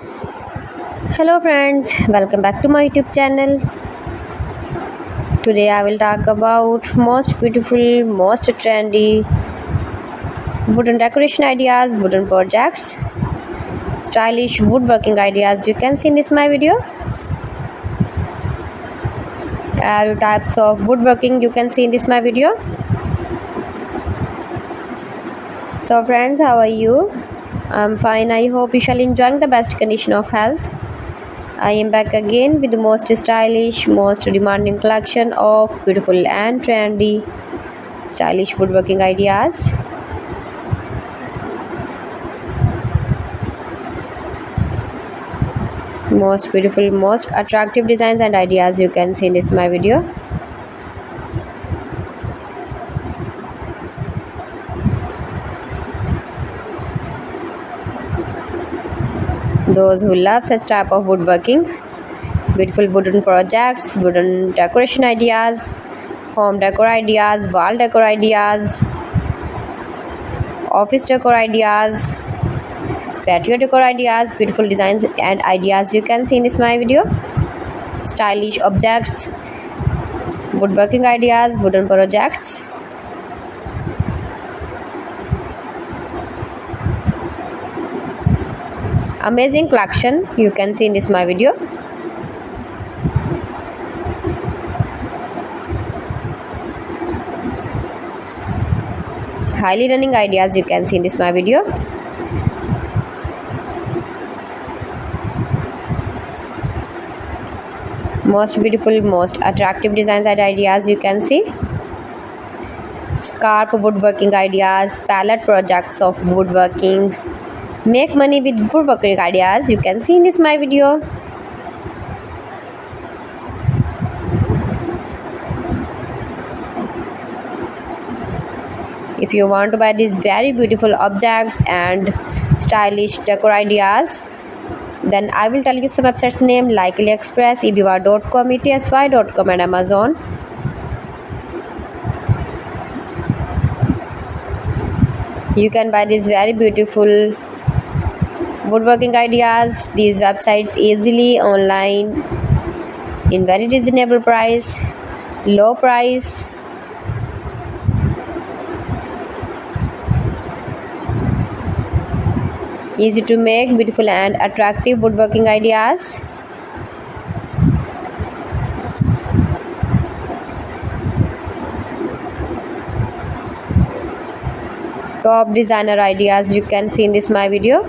Hello friends, welcome back to my YouTube channel. Today I will talk about most beautiful, most trendy wooden decoration ideas, wooden projects, stylish woodworking ideas you can see in this my video. All types of woodworking you can see in this my video. So friends, how are you? I'm fine. I hope you shall enjoying the best condition of health. I am back again with the most stylish, most demanding collection of beautiful and trendy stylish woodworking ideas. Most beautiful, most attractive designs and ideas you can see in this my video. Those who love such type of woodworking, beautiful wooden projects, wooden decoration ideas, home decor ideas, wall decor ideas, office decor ideas, patio decor ideas, beautiful designs and ideas you can see in this my video. Stylish objects, woodworking ideas, wooden projects. Amazing collection you can see in this my video. Highly running ideas you can see in this my video. Most beautiful, most attractive designs and ideas you can see. Scarp woodworking ideas, palette projects of woodworking. Make money with woodworking ideas you can see in this my video. If you want to buy these very beautiful objects and stylish decor ideas, then I will tell you some websites name like AliExpress, eBay.com, ETSY.com and Amazon. You can buy these very beautiful woodworking ideas, these websites easily online in very reasonable price, low price. Easy to make, beautiful and attractive woodworking ideas. Top designer ideas you can see in this my video.